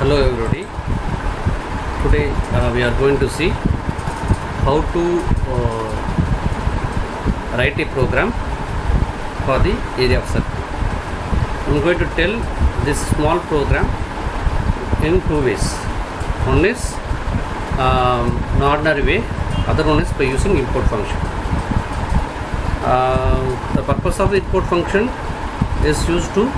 Hello everybody. Today we are going to see how to write a program for the area of circle. I am going to tell this small program in two ways. One is an ordinary way, other one is by using import function. The purpose of the import function is used to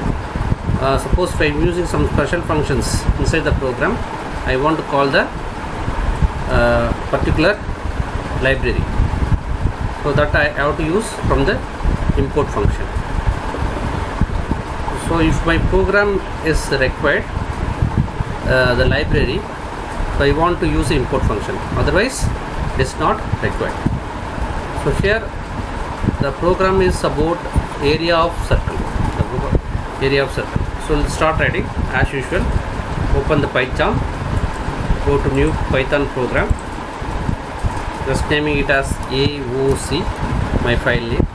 suppose if I am using some special functions inside the program, I want to call the particular library, so that I have to use from the import function. So if my program is required the library, so I want to use the import function, otherwise it is not required. So here the program is about area of circle, area of circle. So we'll start writing as usual. Open the Python, go to new Python program, just naming it as AOC, my file name,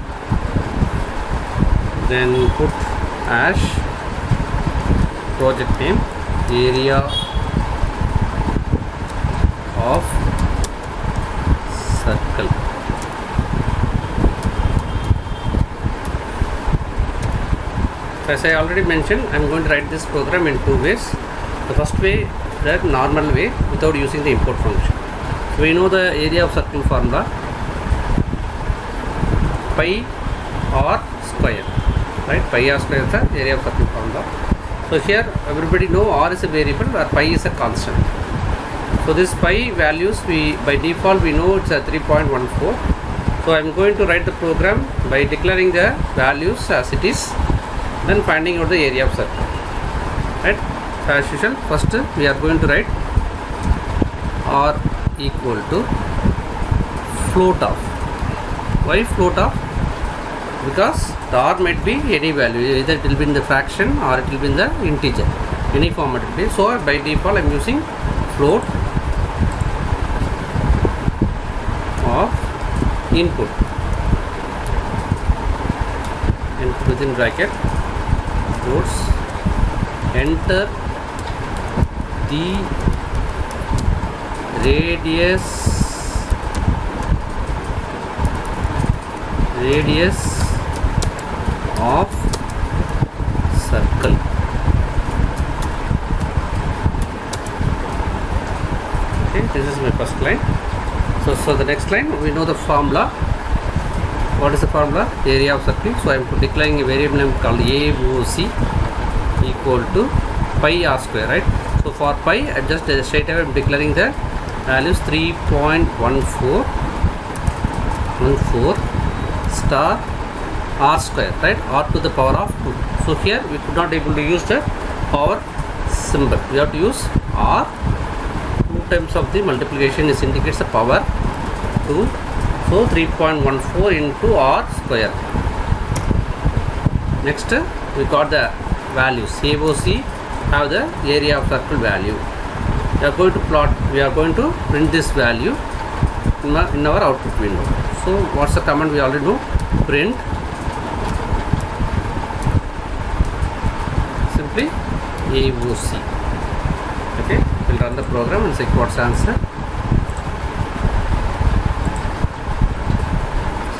then put hash project name area of circle. As I already mentioned, I am going to write this program in two ways. The first way, the normal way, without using the import function. So we know the area of circle formula, pi r square, right? Pi r square is the area of circle formula. So here everybody know r is a variable or pi is a constant. So this pi values, we by default we know it's a 3.14. So I am going to write the program by declaring the values as it is, then finding out the area of circle, right? So as usual, first we are going to write r equal to float of. Why float of? Because the r might be any value, either it will be in the fraction or it will be in the integer, any format it will be. So by default I am using float of input, and within bracket quotes enter the radius of circle. Okay, this is my first line. So the next line, we know the formula. What is the formula? Area of circle. So I am declaring a variable name called AOC equal to pi r square, right? So for pi, I am just straight away declaring the values 3.14 star r square, right? R to the power of 2. So here we could not able to use the power symbol. We have to use r. 2 times of the multiplication is indicates the power 2. So 3.14 into r square. Next we got the values. AOC have the area of circle value. We are going to plot, we are going to print this value in our output window. So what's the command we already know? Print simply AOC. Okay, we'll run the program and see what's the answer.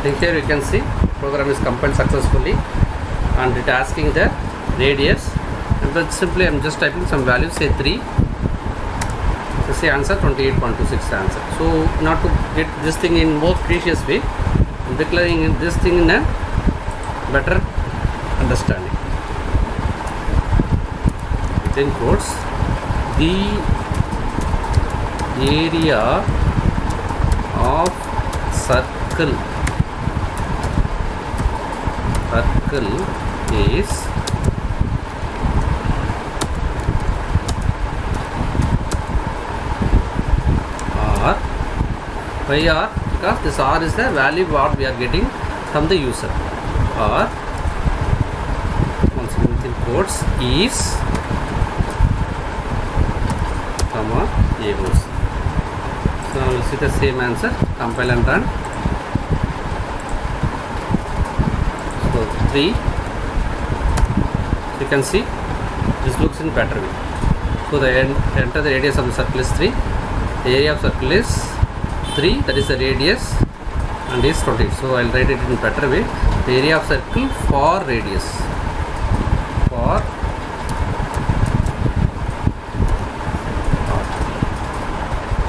So here you can see program is compiled successfully and it asking the radius, and then simply I am just typing some values, say 3. So say answer 28.26 answer. So not to get this thing in more precious way, I am declaring this thing in a better understanding. Within quotes, the area of circle is r. Why r? Because this r is the value what we are getting from the user. R, once within quotes, is comma AOC. So now we will see the same answer. Compile and run. So 3. You can see this looks in better way. So the enter the radius of the circle is 3. The area of circle is 3, that is the radius, and is 20. So I'll write it in better way. The area of circle for radius, for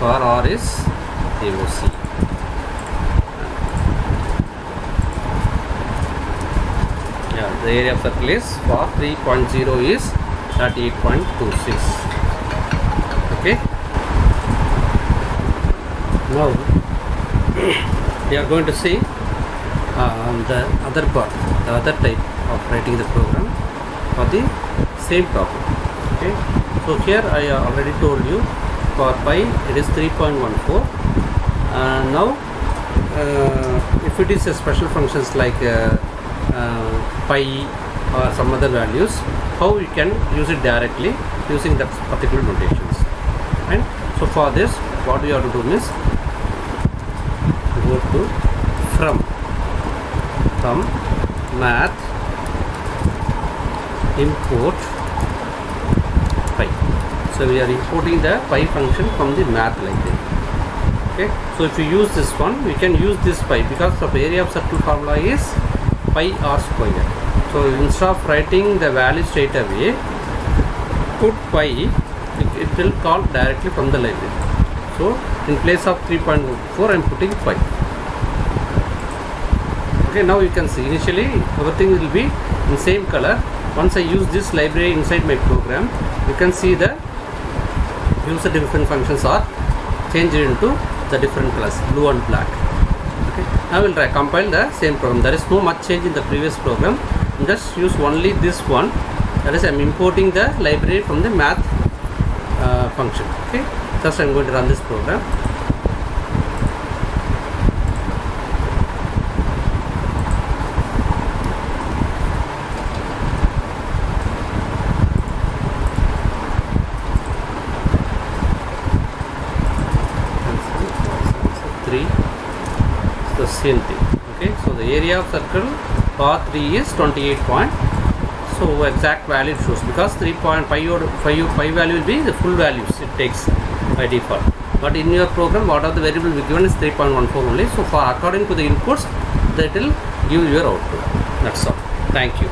R is AOC. Yeah, the area of circle is for 3.0 is 38.26. Okay. Now we are going to see the other part, the other type of writing the program for the same problem. Okay. So here I already told you for pi it is 3.14. Now if it is a special functions like pi or some other values, how you can use it directly using that particular notations. And so for this, what we have to do is go to from math import pi. So we are importing the pi function from the math library. Okay. So if you use this one, we can use this pi because the area of circle formula is pi r square. So instead of writing the value straight away, put pi, it will call directly from the library. So in place of 3.4 I am putting pi. Okay, now you can see initially everything will be in same color. Once I use this library inside my program, you can see the user different functions are changed into the different colors, blue and black. Okay, I will compile the same program. There is no much change in the previous program. Just use only this one, that is I am importing the library from the math function. Okay, just I am going to run this program. The same thing. Okay, so the area of circle for 3 is 28 point. So exact value it shows because 3.5 value will be the full values it takes by default. But in your program, what are the variable we given is 3.14 only. So for according to the inputs, that will give your output. That's all. Thank you.